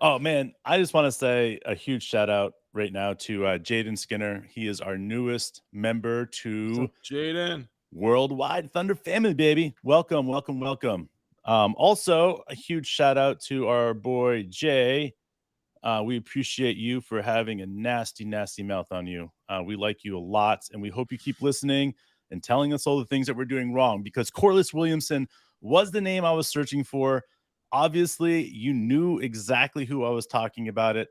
Oh man, I just want to say a huge shout out right now to Jaden Skinner. He is our newest member What's to up, Jaden? Worldwide Thunder family, baby. Welcome, welcome, welcome. Also, a huge shout out to our boy Jay. We appreciate you for having a nasty, nasty mouth on you. We like you a lot, and we hope you keep listening and telling us all the things that we're doing wrong because Corliss Williamson was the name I was searching for. Obviously, you knew exactly who I was talking about it.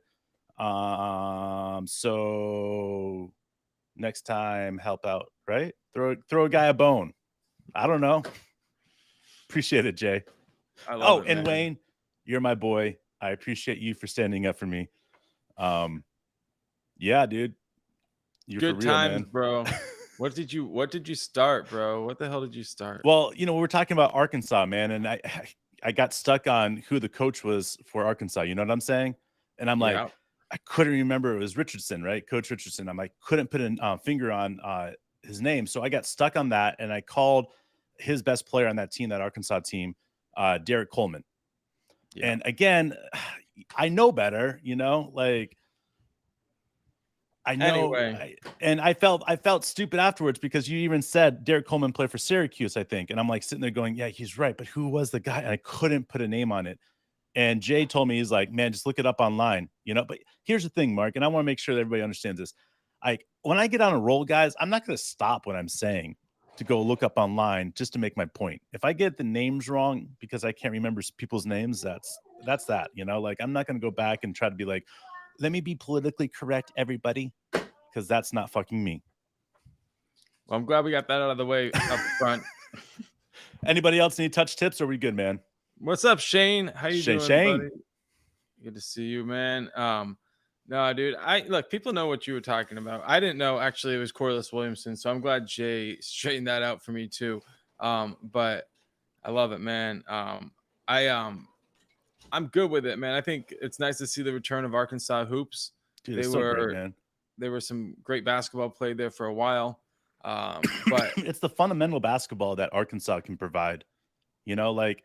So next time, help out, right? Throw a guy a bone. I don't know. Appreciate it, Jay. I love Oh, it, and man. Wayne, you're my boy. I appreciate you for standing up for me. Um, yeah, dude, you're for Good real, times, man. bro. What did you start, bro? What the hell did you start? Well, we're talking about Arkansas, man, and I got stuck on who the coach was for Arkansas. You know what I'm saying? And I'm like, Yeah. I couldn't remember. It was Richardson, right? Coach Richardson. I'm like, couldn't put a finger on his name, so I got stuck on that, and I called his best player on that team, that Arkansas team, Derek Coleman. Yeah. And again, I know better, like I know, Anyway, and I felt stupid afterwards because you even said Derek Coleman played for Syracuse, I think, and I'm like sitting there going, yeah, he's right, but who was the guy? And I couldn't put a name on it. And Jay told me, he's like, man, just look it up online, But here's the thing, Mark, and I want to make sure that everybody understands this. Like when I get on a roll, guys, I'm not going to stop what I'm saying to go look up online just to make my point. If I get the names wrong because I can't remember people's names, that's that. Like I'm not going to go back and try to be like, let me be politically correct, everybody, because that's not fucking me. well, I'm glad we got that out of the way up front. Anybody else need touch tips? Or are we good, man? What's up, Shane? How you Shane, doing, buddy? Shane. Good to see you, man. No, dude. I look. People know what you were talking about. I didn't know actually it was Corliss Williamson, so I'm glad Jay straightened that out for me too. But I love it, man. I I'm good with it, man. I think it's nice to see the return of Arkansas hoops. Dude, They it's so great, were man. there was some great basketball played there for a while. But It's the fundamental basketball that Arkansas can provide. Like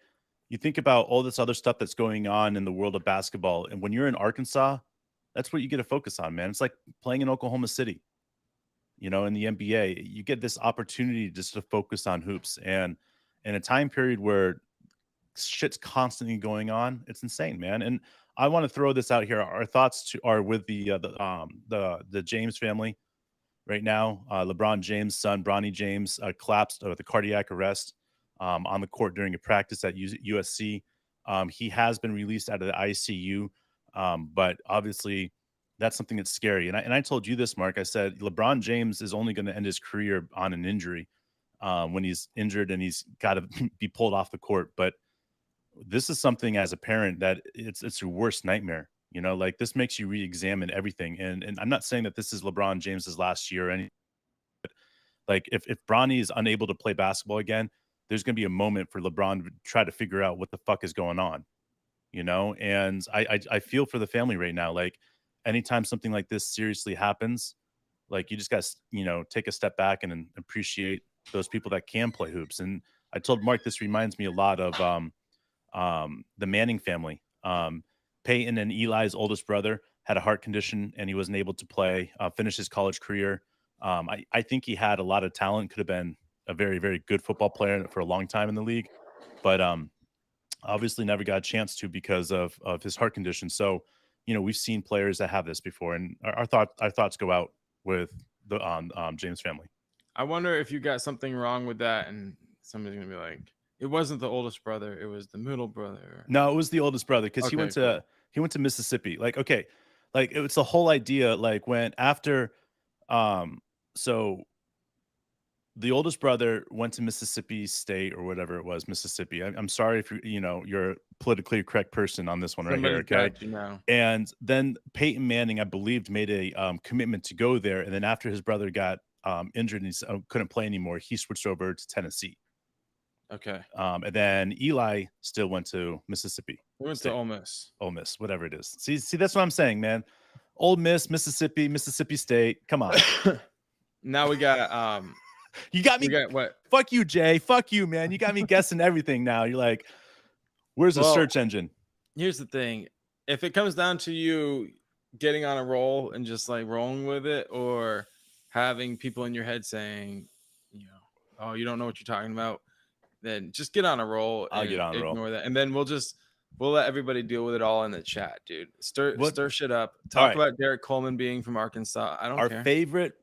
you think about all this other stuff that's going on in the world of basketball. And when you're in Arkansas, that's what you get to focus on, man. It's like playing in Oklahoma City, in the NBA. You get this opportunity just to focus on hoops. And in a time period where shit's constantly going on, it's insane, man. And I want to throw this out here. Our thoughts are with the James family right now. LeBron James' son, Bronny James, collapsed with a cardiac arrest on the court during a practice at USC. He has been released out of the ICU, but obviously that's something that's scary. And I told you this, Mark. I said LeBron James is only going to end his career on an injury when he's injured and he's got to be pulled off the court. But this is something as a parent that it's your worst nightmare. Like this makes you re-examine everything. And I'm not saying that this is LeBron James's last year or anything. Like if Bronny is unable to play basketball again, there's going to be a moment for LeBron to try to figure out what the fuck is going on, And I feel for the family right now. Like anytime something like this seriously happens, like you just got to take a step back and appreciate those people that can play hoops. And I told Mark this reminds me a lot of the Manning family. Peyton and Eli's oldest brother had a heart condition and he wasn't able to play, finish his college career. I think he had a lot of talent, could have been a very, very good football player for a long time in the league, but obviously never got a chance to because of his heart condition. So, we've seen players that have this before, and our thoughts go out with the James family. I wonder if you got something wrong with that, and somebody's gonna be like, "It wasn't the oldest brother; it was the middle brother." No, it was the oldest brother because he went Okay, to cool. he went to Mississippi. Like, okay, like it was the whole idea. Like when after, um, so the oldest brother went to Mississippi State or whatever it was, Mississippi. I'm sorry if you're a politically correct person on this one right here, Somebody's okay? got you now. And then Peyton Manning, I believed, made a commitment to go there, and then after his brother got injured and couldn't play anymore, he switched over to Tennessee. Okay, And then Eli still went to Mississippi we went to State, Ole Miss. Ole Miss, whatever it is. See, that's what I'm saying, man. Ole Miss, Mississippi, Mississippi State. Come on, Now you got we me. got what? Fuck you, Jay. Fuck you, man. You got me guessing everything now. You're like, where's the Well, search engine? here's the thing. if it comes down to you getting on a roll and just like rolling with it, or having people in your head saying, you know, oh, you don't know what you're talking about, then just get on a roll I'll get and on a roll. ignore that. And then we'll let everybody deal with it all in the chat, dude. What? Stir shit up. All Talk right. about Derek Coleman being from Arkansas. I don't Our care. favorite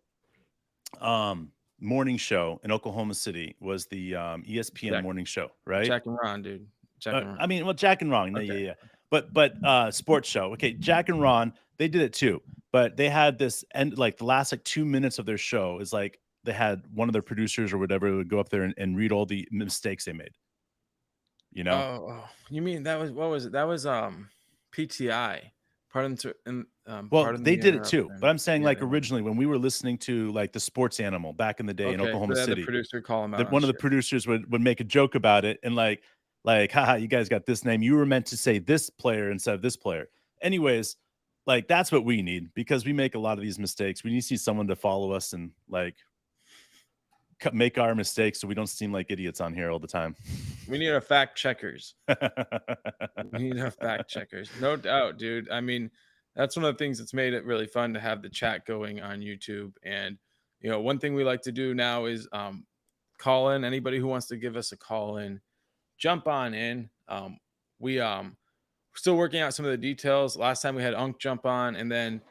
morning show in Oklahoma City was the ESPN Jack morning show, right? Jack and Ron, dude. Jack and I Ron. mean, well, Jack and Ron, Okay. yeah. But sports show. Okay, Jack and Ron, they did it too. But they had this end like the last like 2 minutes of their show is like they had one of their producers or whatever would go up there and read all the mistakes they made. You know? You mean that was what was it? That was PTI. Well, Pardon they the did it too. But interruption. I'm saying Yeah, like originally when we were listening to like the sports animal back in the day in okay. Oklahoma They had the City, producer call him out that on one of the shit. producers would make a joke about it and like haha, you guys got this name, you were meant to say this player instead of this player. Anyways, like that's what we need because we make a lot of these mistakes. We need to see someone to follow us and like make our mistakes so we don't seem like idiots on here all the time. We need a fact checkers. We need a fact checkers. No doubt, dude. I mean, that's one of the things that's made it really fun to have the chat going on YouTube. And one thing we like to do now is call in anybody who wants to give us a call in, jump on in. We still working out some of the details. Last time we had Unk jump on, and then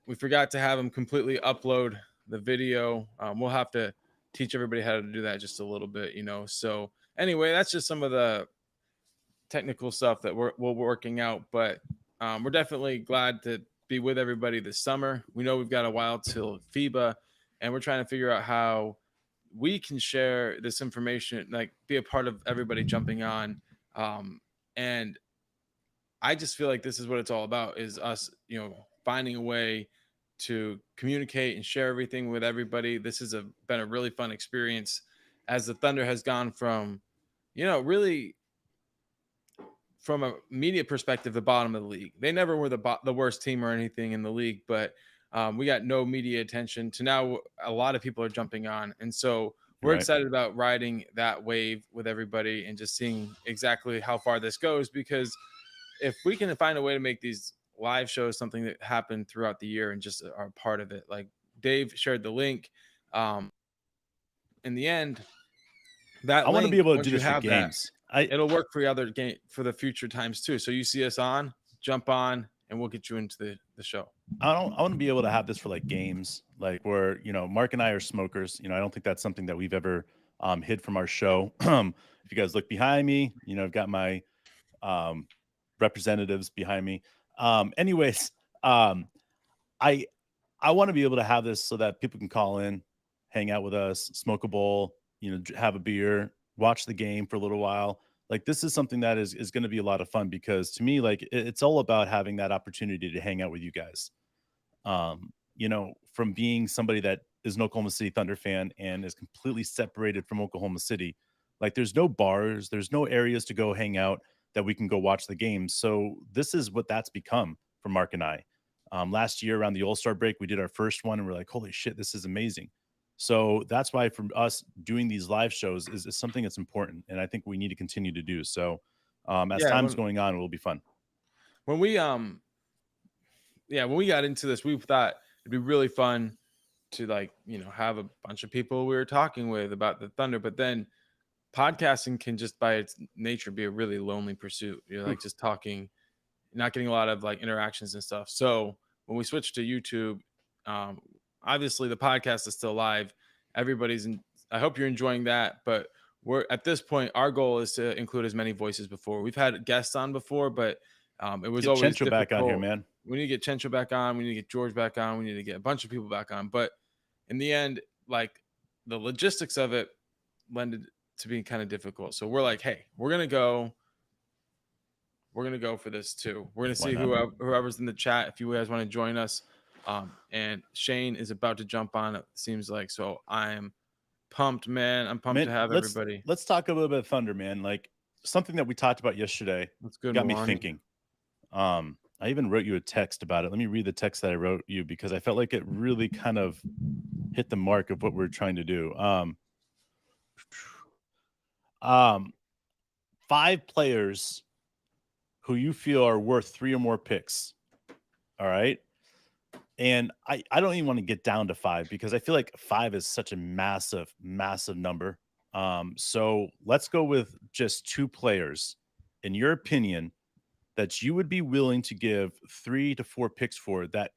we forgot to have him completely upload the video. We'll have to teach everybody how to do that just a little bit, So anyway, that's just some of the technical stuff that we're working out. But we're definitely glad to be with everybody this summer. We know we've got a while till FIBA, and we're trying to figure out how we can share this information, like be a part of everybody jumping on. And I just feel like this is what it's all about, is us, finding a way to communicate and share everything with everybody. This has been a really fun experience as the Thunder has gone from, really from a media perspective, the bottom of the league. They never were the worst team or anything in the league, but we got no media attention to now a lot of people are jumping on. And so we're Right. excited about riding that wave with everybody and just seeing exactly how far this goes, because if we can find a way to make these live shows something that happen throughout the year and just are part of it, like Dave shared the link. In the end, that I want to be link, able to do once you this for have that, games. I it'll work for the other game for the future times too. So you see us on, jump on, and we'll get you into the show. I want to be able to have this for like games, like where Mark and I are smokers. I don't think that's something that we've ever hid from our show. If you guys look behind me, I've got my um, representatives behind me. Anyways, I I want to be able to have this so that people can call in, hang out with us, smoke a bowl, have a beer, watch the game for a little while. Like this is something that is going to be a lot of fun because to me, like it's all about having that opportunity to hang out with you guys. From being somebody that is an Oklahoma City Thunder fan and is completely separated from Oklahoma City, like there's no bars, there's no areas to go hang out that we can go watch the games. So this is what that's become for Mark and I. Last year around the All-Star break, we did our first one and we're like, holy shit, this is amazing. So that's why for us doing these live shows is something that's important. And I think we need to continue to do. So as Yeah, time's going on, it will be fun. when we when we got into this, we thought it'd be really fun to have a bunch of people we were talking with about the Thunder, but then podcasting can just by its nature be a really lonely pursuit. You're like just talking, not getting a lot of like interactions and stuff. So when we switched to YouTube, um, obviously the podcast is still live. Everybody's in. I hope you're enjoying that, but we're at this point. Our goal is to include as many voices before. We've had guests on before, but it was Get always Chencho back on here, difficult. man. We need to get Chencho back on. We need to get George back on. We need to get a bunch of people back on. But in the end, like the logistics of it lended to being kind of difficult. So we're like, hey, we're gonna go for this too. We're gonna Why see not? whoever's in the chat if you guys want to join us. And Shane is about to jump on. It seems like, so I'm pumped, man. I'm pumped Man, to have let's everybody. let's talk a little bit of Thunder, man. Like something that we talked about yesterday That's good, got me Milani. thinking. I even wrote you a text about it. Let me read the text that I wrote you because I felt like it really kind of hit the mark of what we're trying to do. 5 players who you feel are worth 3 or more picks. All right. And I don't even want to get down to 5 because I feel like 5 is such a massive, massive number. So let's go with just 2 players, in your opinion, that you would be willing to give 3 to 4 picks for that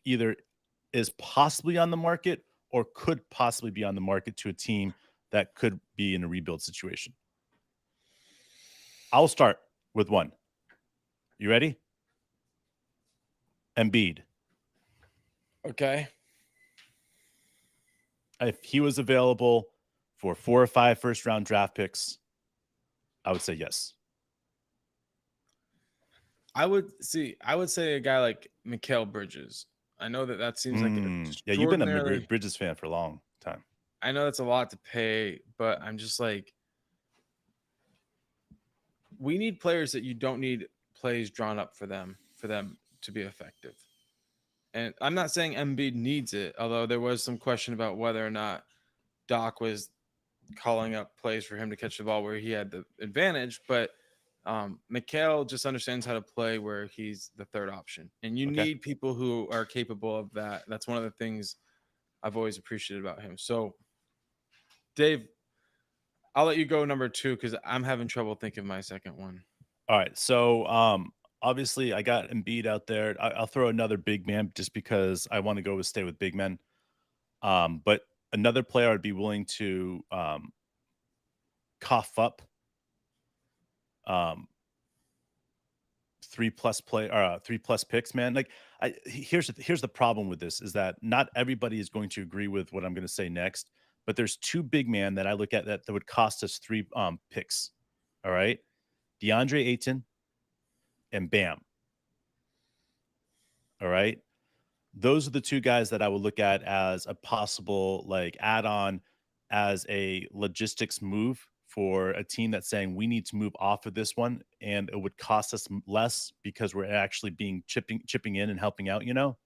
either is possibly on the market or could possibly be on the market to a team that could be in a rebuild situation. I'll start with one. You ready? Embiid. Okay. If he was available for 4 or 5 first round draft picks, I would say yes. I would say a guy like Mikal Bridges. I know that that seems like Yeah, you've been a extraordinarily. Bridges fan for a long time. I know that's a lot to pay, but I'm just like, we need players that you don't need plays drawn up for them to be effective. And I'm not saying Embiid needs it, although there was some question about whether or not Doc was calling up plays for him to catch the ball where he had the advantage. But Mikal just understands how to play where he's the third option. And you Okay. need people who are capable of that. That's one of the things I've always appreciated about him. So, Dave, I'll let you go number 2 because I'm having trouble thinking of my second one. All right. So obviously I got Embiid out there. I'll throw another big man just because I want to stay with big men. But another player I'd be willing to cough up 3+ picks, man. Like here's the problem with this is that not everybody is going to agree with what I'm going to say next, but there's 2 big man that I look at that would cost us 3 picks. All right. DeAndre Ayton and Bam. All right. Those are the 2 guys that I would look at as a possible like add-on as a logistics move for a team that's saying we need to move off of this one and it would cost us less because we're actually being chipping in and helping out, you know?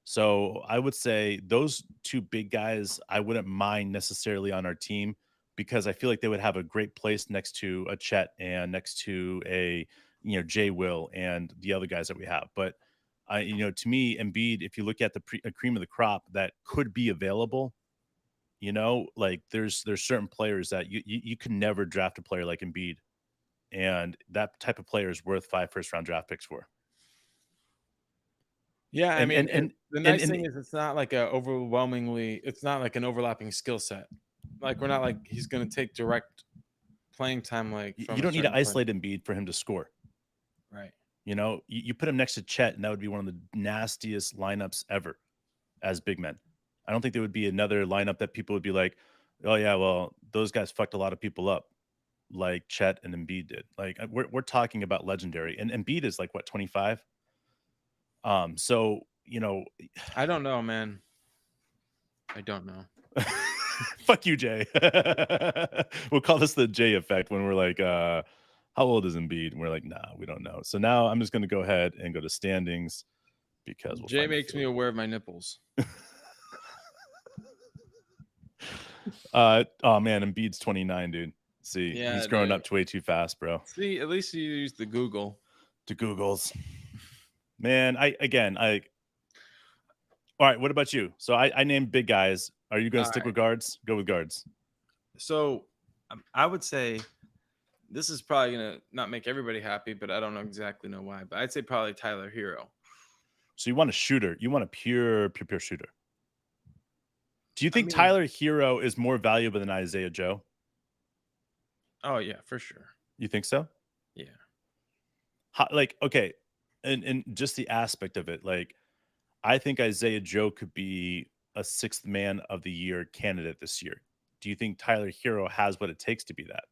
So I would say those 2 big guys I wouldn't mind necessarily on our team because I feel like they would have a great place next to a Chet and next to a Jay Will and the other guys that we have. But to me, Embiid, if you look at the cream of the crop that could be available, like there's certain players that you could never draft a player like Embiid, and that type of player is worth 5 first round draft picks for. Yeah, I And mean, and and the and nice and thing is it's not like an overlapping skill set. Like we're not like he's going to take direct playing time like you from a don't need to certain point. isolate Embiid for him to score. Right. You put him next to Chet, and that would be one of the nastiest lineups ever as big men. I don't think there would be another lineup that people would be like, "Oh yeah, well those guys fucked a lot of people up," like Chet and Embiid did. Like we're talking about legendary, and Embiid is like what 25. So I don't know, man. I don't know. fuck you, Jay. We'll call this the Jay effect when we're like, how old is Embiid? And we're like, nah, we don't know. So now I'm just going to go ahead and go to standings because we'll Jay find a makes me field. aware of my nipples. Oh man, Embiid's 29, dude. See, Yeah, he's growing dude. up way too fast, bro. See, at least you use the Google. To Google's, man. All right. What about you? So I named big guys. Are you going All to stick right. with guards? Go with guards. So I would say this is probably gonna not make everybody happy, but I don't know exactly know why. But I'd say probably Tyler Hero. So you want a shooter? You want a pure shooter? Do you I think mean, Tyler Hero is more valuable than Isaiah Joe? oh yeah, for sure. You think so? Yeah. Like, okay, and just the aspect of it, like, I think Isaiah Joe could be a 6th man of the year candidate this year. Do you think Tyler Hero has what it takes to be that?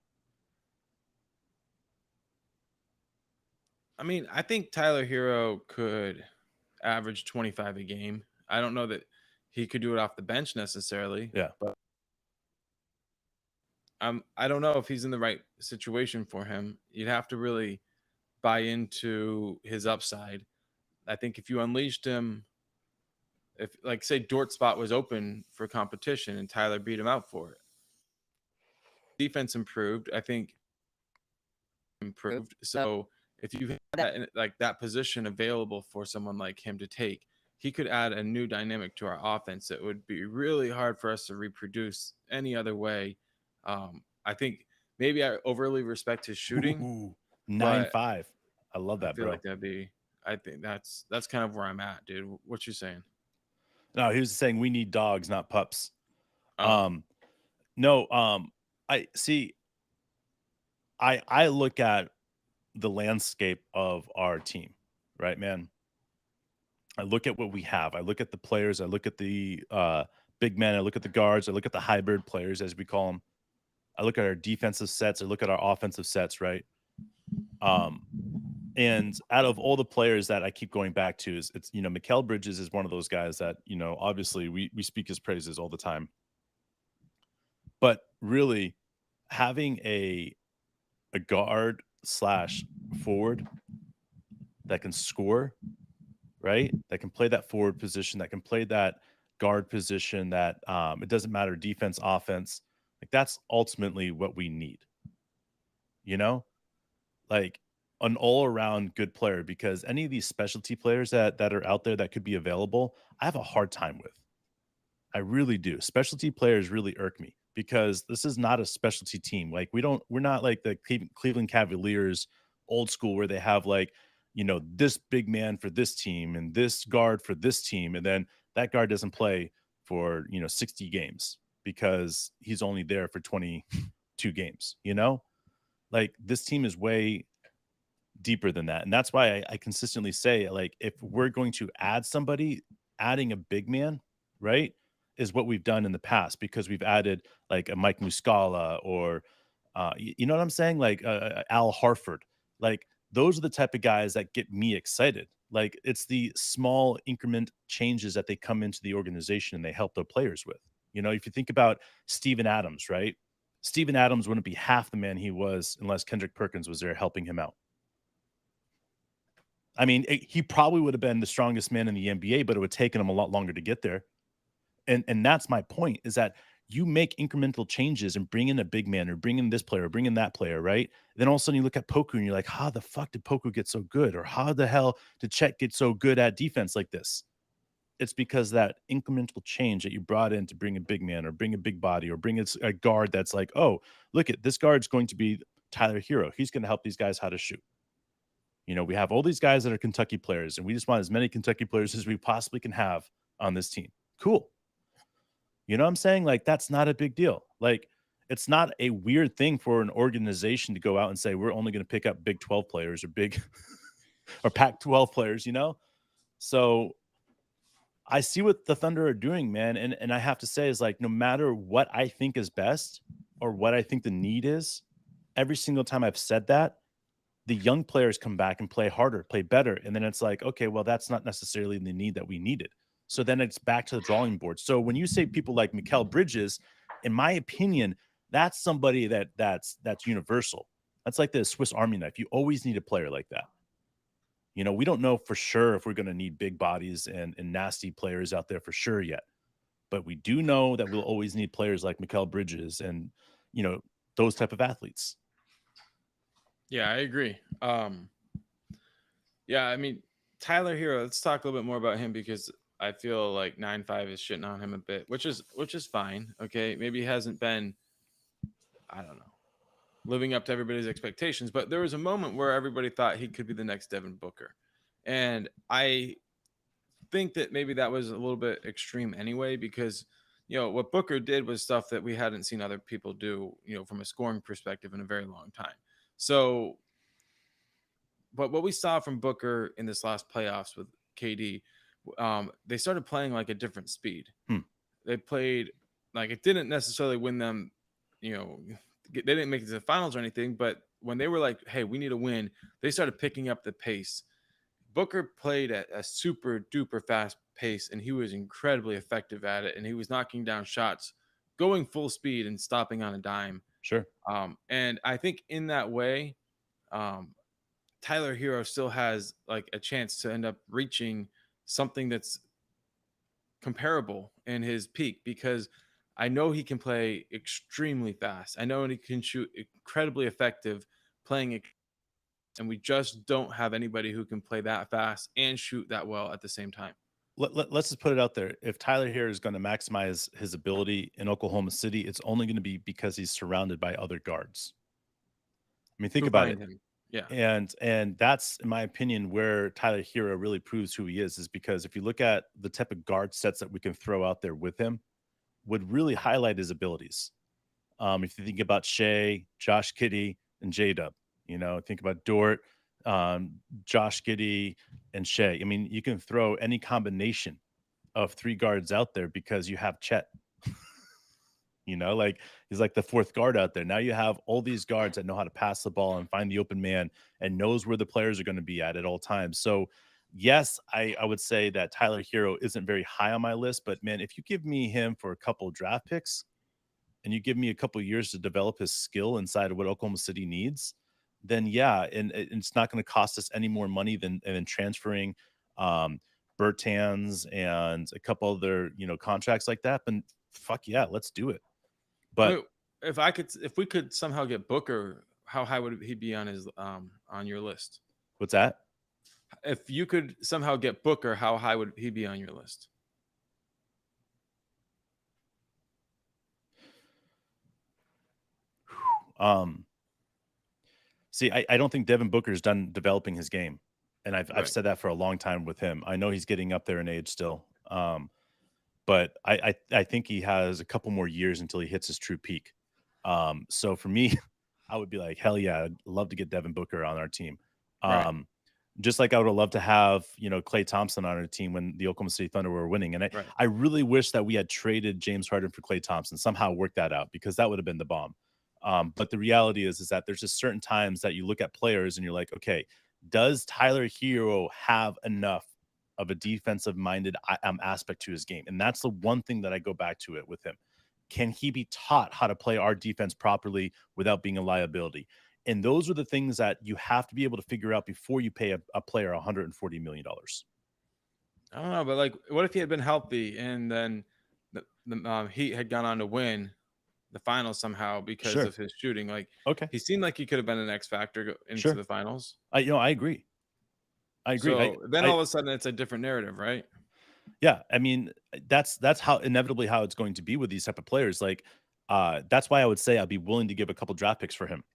I mean, I think Tyler Hero could average 25 a game. I don't know that he could do it off the bench necessarily, Yeah. but I don't know if he's in the right situation for him. You'd have to really buy into his upside. I think if you unleashed him, if like say Dort spot was open for competition and Tyler beat him out for it, defense improved. I think improved. So if you had like that position available for someone like him to take, he could add a new dynamic to our offense that would be really hard for us to reproduce any other way. I think maybe I overly respect his shooting, Ooh, 9 but 5. I love I that, feel bro. like that'd be. I think that's kind of where I'm at, dude. What you saying? No, he was saying we need dogs, not pups. Oh, Um, no, I see. I look at the landscape of our team, right, man? I look at what we have. I look at the players. I look at the big men. I look at the guards. I look at the hybrid players, as we call them. I look at our defensive sets. I look at our offensive sets, right? Um, and out of all the players that I keep going back to, is it's Mikal Bridges is one of those guys that obviously we speak his praises all the time, but really having a guard slash forward that can score, right? That can play that forward position, that can play that guard position, that it doesn't matter defense, offense. Like that's ultimately what we need, you know? Like an all-around good player because any of these specialty players that are out there that could be available, I have a hard time with. I really do. Specialty players really irk me because this is not a specialty team. Like we're not like the Cleveland Cavaliers old school where they have like, this big man for this team and this guard for this team. And then that guard doesn't play for, 60 games because he's only there for 22 games. Like this team is way deeper than that. And that's why I consistently say, like, if we're going to add somebody, adding a big man, right, is what we've done in the past because we've added like a Mike Muscala or, you know what I'm saying? Like Al Harford. Like, those are the type of guys that get me excited. Like, it's the small increment changes that they come into the organization and they help their players with. If you think about Steven Adams, right? Steven Adams wouldn't be half the man he was unless Kendrick Perkins was there helping him out. I mean, he probably would have been the strongest man in the NBA, but it would have taken him a lot longer to get there. And that's my point is that you make incremental changes and bring in a big man or bring in this player or bring in that player, right? Then all of a sudden you look at Poku and you're like, how the fuck did Poku get so good? Or how the hell did Chet get so good at defense like this? It's because that incremental change that you brought in to bring a big man or bring a big body or bring a guard that's like, oh, look at this guard's going to be Tyler Hero. He's going to help these guys how to shoot. We have all these guys that are Kentucky players, and we just want as many Kentucky players as we possibly can have on this team. Cool. You know what I'm saying? Like, that's not a big deal. Like, it's not a weird thing for an organization to go out and say, we're only going to pick up Big 12 players or big or Pac 12 players. So I see what the Thunder are doing, man. And I have to say, is like, no matter what I think is best or what I think the need is, every single time I've said that, the young players come back and play harder, play better. And then it's like, okay, well, that's not necessarily the need that we needed. So then it's back to the drawing board. So when you say people like Mikal Bridges, in my opinion, that's somebody that's universal. That's like the Swiss Army knife. You always need a player like that. We don't know for sure if we're going to need big bodies and nasty players out there for sure yet. But we do know that we'll always need players like Mikal Bridges and, you know, those type of athletes. yeah, I agree. Yeah, I mean, Tyler Hero, let's talk a little bit more about him because I feel like 9-5 is shitting on him a bit, which is fine. Okay. Maybe he hasn't been, I don't know, living up to everybody's expectations, but there was a moment where everybody thought he could be the next Devin Booker. And I think that maybe that was a little bit extreme anyway, because what Booker did was stuff that we hadn't seen other people do, from a scoring perspective in a very long time. So but what we saw from Booker in this last playoffs with KD, they started playing like a different speed. Hmm. They played like it didn't necessarily win them, they didn't make it to the finals or anything, but when they were like, hey, we need a win, they started picking up the pace. Booker played at a super duper fast pace, and he was incredibly effective at it, and he was knocking down shots, going full speed and stopping on a dime. Sure. And I think in that way, um, Tyler Hero still has like a chance to end up reaching something that's comparable in his peak because I know he can play extremely fast. I know he can shoot incredibly effective playing and we just don't have anybody who can play that fast and shoot that well at the same time. Let's just put it out there. If Tyler Hero is going to maximize his ability in Oklahoma City, it's only going to be because he's surrounded by other guards. I mean, think Who about find it. him? Yeah, And that's, in my opinion, where Tyler Hero really proves who he is because if you look at the type of guard sets that we can throw out there with him, would really highlight his abilities. If you think about Shea, Josh Giddey, and J Dub, think about Dort, Josh Giddey, and Shea. I mean, you can throw any combination of three guards out there because you have Chet. Like he's like the fourth guard out there. Now you have all these guards that know how to pass the ball and find the open man and knows where the players are going to be at all times. So, yes, I would say that Tyler Hero isn't very high on my list, but man, if you give me him for a couple of draft picks and you give me a couple of years to develop his skill inside of what Oklahoma City needs, then yeah, and it's not going to cost us any more money than transferring Bertans and a couple other contracts like that. But fuck yeah, let's do it. I But mean, if we could somehow get Booker, how high would he be on his on your list? what's that? If you could somehow get Booker, how high would he be on your list? Um, See, I don't think Devin Booker's done developing his game, and I've Right, said that for a long time with him. I know he's getting up there in age still, but I think he has a couple more years until he hits his true peak. So for me, I would be like, hell yeah, I'd love to get Devin Booker on our team. right, Um, just like I would have loved to have Klay Thompson on our team when the Oklahoma City Thunder were winning, and right. I really wish that we had traded James Harden for Klay Thompson, somehow worked that out because that would have been the bomb. But the reality is that there's just certain times that you look at players and you're like, okay, does Tyler Hero have enough of a defensive minded aspect to his game? And that's the one thing that I go back to it with him. Can he be taught how to play our defense properly without being a liability? And those are the things that you have to be able to figure out before you pay a player $140 million. I don't know, but like, what if he had been healthy and then the Heat had gone on to win the finals somehow because Sure. of his shooting? Like, Okay. he seemed like he could have been an X factor into Sure. the finals. I agree. I agree. So then I all of a sudden it's a different narrative, right? Yeah, I mean, that's how inevitably how it's going to be with these type of players. Like, that's why I would say I'd be willing to give a couple draft picks for him.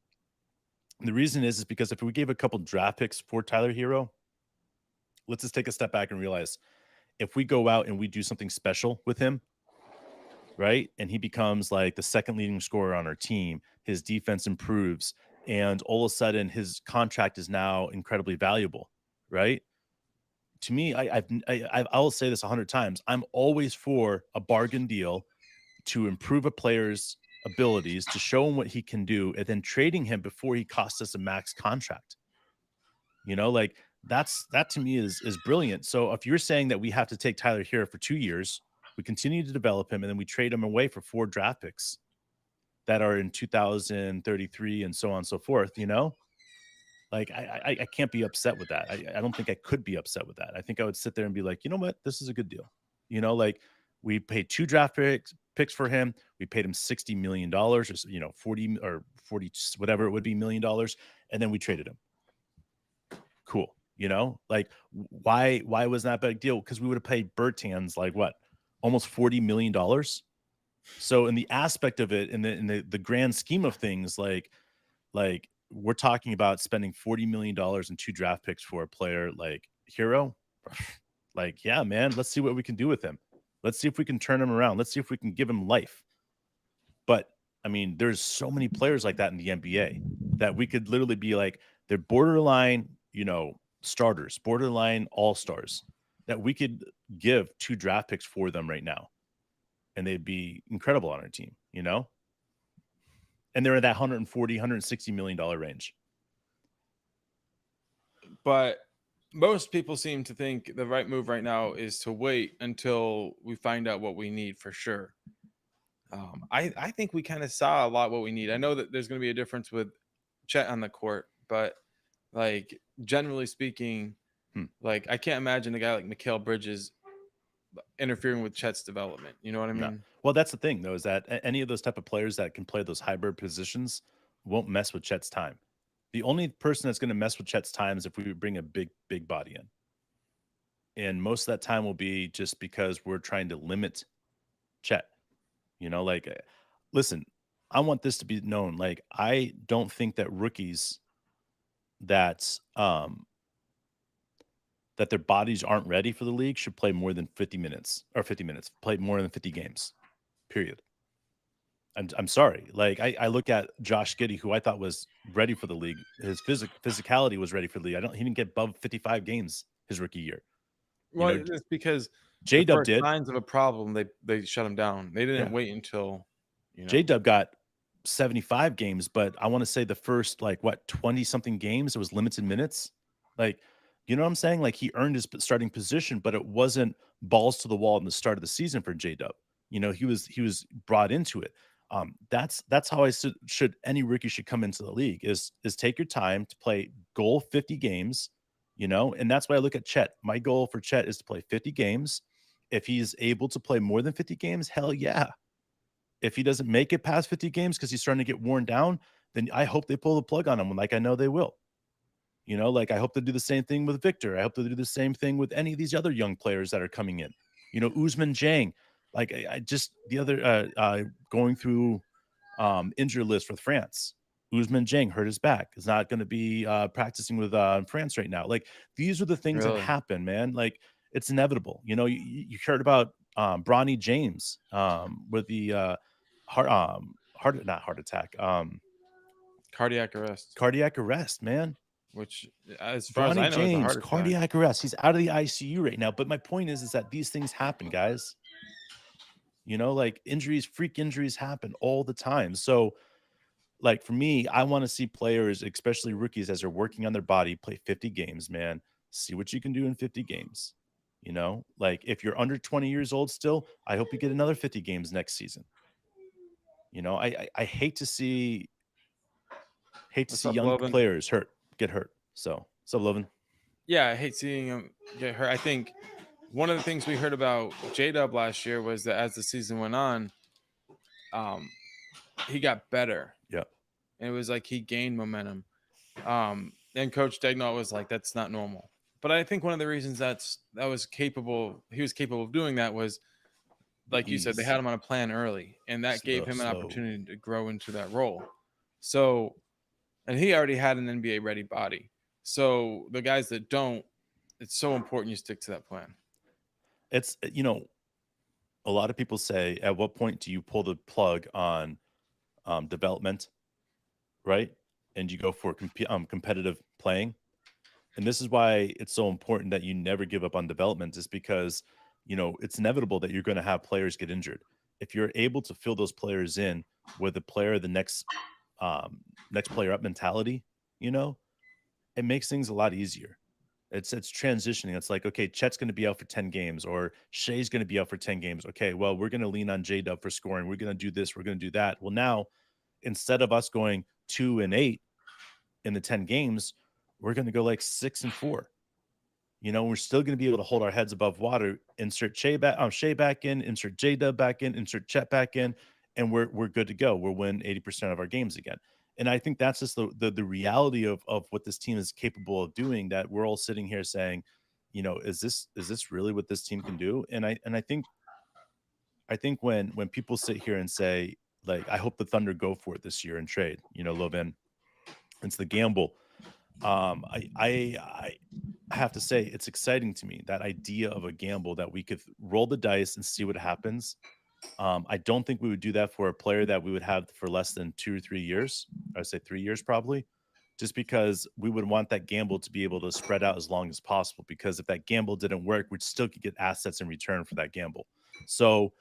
And the reason is because if we gave a couple draft picks for Tyler Hero, let's just take a step back and realize if we go out and we do something special with him, right? And he becomes like the second leading scorer on our team, his defense improves, and all of a sudden his contract is now incredibly valuable, right? To me, I will say this 100 times. I'm always for a bargain deal to improve a player's abilities, to show him what he can do, and then trading him before he costs us a max contract. Like that to me is brilliant. So if you're saying that we have to take Tyler Hero for 2 years, we continue to develop him, and then we trade him away for 4 draft picks that are in 2033 and so on and so forth, like I can't be upset with that. I don't think I could be upset with that. I think I would sit there and be like, you know what, this is a good deal. Like we paid 2 draft picks for him. We paid him $60 million, or 40 or 40 whatever it would be $1 million, and then we traded him. Cool. Like why was that a big deal? Because we would have paid Bertans like what, almost $40 million. So in the aspect of it, in the grand scheme of things, like we're talking about spending $40 million in 2 draft picks for a player like Hero. Like, yeah, man, let's see what we can do with him. Let's see if we can turn him around. Let's see if we can give him life. But I mean, there's so many players like that in the NBA that we could literally be like, they're borderline, starters, borderline all-stars that we could give 2 draft picks for them right now. And they'd be incredible on our team. And they're in that 140, $160 million range. But most people seem to think the right move right now is to wait until we find out what we need for sure. I think we kind of saw a lot what we need. I know that there's going to be a difference with Chet on the court, but like generally speaking, Hmm. like I can't imagine a guy like Mikal Bridges interfering with Chet's development. You know what I No. mean? Well, that's the thing, though, is that any of those type of players that can play those hybrid positions won't mess with Chet's time. The only person that's going to mess with Chet's time is if we bring a big body in. And most of that time will be just because we're trying to limit Chet. Listen, I want this to be known. Like, I don't think that rookies that that their bodies aren't ready for the league should play more than 50 minutes or 50 minutes, play more than 50 games. Period. I'm sorry. Like, I look at Josh Giddey, who I thought was ready for the league. His physicality was ready for the league. He didn't get above 55 games his rookie year. You Well, know, it's because the J Dub first did. signs of a problem, they shut him down. They didn't Yeah. wait until, you J know. Dub got 75 games, but I want to say the first, like, what, 20 something games, it was limited minutes. Like, you know what I'm saying? Like, he earned his starting position, but it wasn't balls to the wall in the start of the season for J Dub. He was brought into it. That's how should any rookie should come into the league is take your time to play goal 50 games, and that's why I look at Chet. My goal for Chet is to play 50 games. If he's able to play more than 50 games, hell yeah. If he doesn't make it past 50 games because he's starting to get worn down, then I hope they pull the plug on him, like I know they will. Like, I hope they do the same thing with Victor. I hope they do the same thing with any of these other young players that are coming in. Usman Jang. Like, I just the other going through injury list with France. Usman Jang hurt his back. Is not going to be practicing with France right now. Like, these are the things that Really? happen, man. Like, it's inevitable. You heard about Bronny James with the not heart attack, Cardiac arrest, cardiac arrest, man. which, as far as Bronny I know, is a James, heart attack. cardiac arrest. He's out of the ICU right now. But my point is that these things happen, guys. Like, injuries, freak injuries happen all the time. So, like, for me, I want to see players, especially rookies, as they're working on their body, play 50 games, man. See what you can do in 50 games. Like, if you're under 20 years old still, I hope you get another 50 games next season. I hate to see What's up, young Logan? players get hurt. So, what's up, Lovin? Yeah, I hate seeing him get hurt. I think one of the things we heard about J Dub last year was that as the season went on, um, he got better, Yeah. and it was like he gained momentum. And Coach Dagnall was like, "That's not normal." But I think one of the reasons he was capable of doing that was, The like you said, they ease. had him on a plan early, and that gave him an Slow. opportunity to grow into that role. So, and he already had an NBA ready body. So the guys that don't, it's so important you stick to that plan. It's, a lot of people say, at what point do you pull the plug on development, right? And you go for competitive playing. And this is why it's so important that you never give up on development, is because, it's inevitable that you're going to have players get injured. If you're able to fill those players in with the next player up mentality, it makes things a lot easier. It's transitioning. It's like, okay, Chet's going to be out for 10 games, or Shea's going to be out for 10 games. Okay, well, we're going to lean on J Dub for scoring. We're going to do this. We're going to do that. Well, now, instead of us going 2-8 in the 10 games, we're going to go like 6-4. We're still going to be able to hold our heads above water. Insert Shea back in, insert J Dub back in, insert Chet back in, and we're good to go. We'll win 80% of our games again. And I think that's just the reality of what this team is capable of doing. That we're all sitting here saying, is this really what this team can do? And I think when people sit here and say, like, I hope the Thunder go for it this year and trade, Lovan, it's the gamble. I have to say, it's exciting to me, that idea of a gamble, that we could roll the dice and see what happens. I don't think we would do that for a player that we would have for less than 2 or 3 years. I'd say 3 years probably, just because we would want that gamble to be able to spread out as long as possible, because if that gamble didn't work, we'd still could get assets in return for that gamble. So,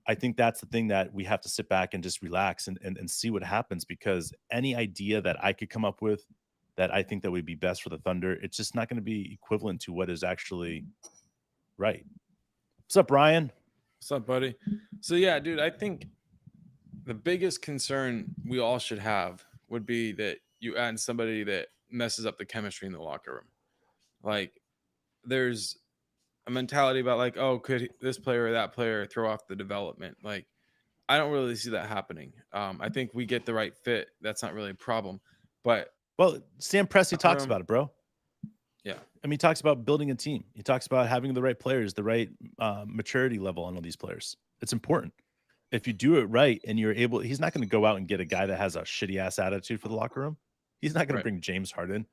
I think that's the thing, that we have to sit back and just relax and see what happens, because any idea that I could come up with that I think that would be best for the Thunder, it's just not going to be equivalent to what is actually right. What's up, Ryan? What's up, buddy? So yeah, dude, I think the biggest concern we all should have would be that you add somebody that messes up the chemistry in the locker room. Like, there's a mentality about, like, oh, could this player or that player throw off the development? Like, I don't really see that happening. I think we get the right fit. That's not really a problem. But Well, Sam Presti talks room. about it, bro. Yeah. I mean, he talks about building a team. He talks about having the right players, the right maturity level on all these players. It's important. If you do it right and you're able, he's not going to go out and get a guy that has a shitty ass attitude for the locker room. He's not going to Right. bring James Harden.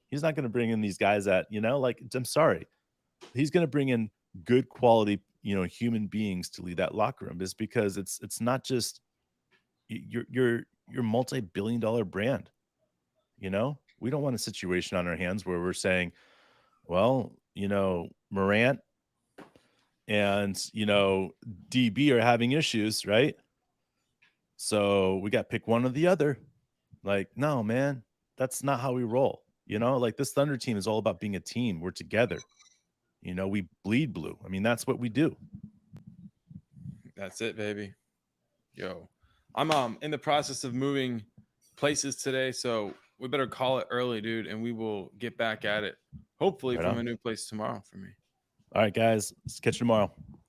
He's not going to bring in these guys that, like, I'm sorry. He's going to bring in good quality, human beings to lead that locker room, is because it's not just you're multi-billion-dollar brand. We don't want a situation on our hands where we're saying, well, Morant and, DB are having issues, right? So we got to pick one or the other. Like, no, man, that's not how we roll. Like, this Thunder team is all about being a team. We're together. We bleed blue. I mean, that's what we do. That's it, baby. Yo, I'm in the process of moving places today, so we better call it early, dude, and we will get back at it. Hopefully Right from on. a new place tomorrow for me. All right, guys. Let's catch you tomorrow.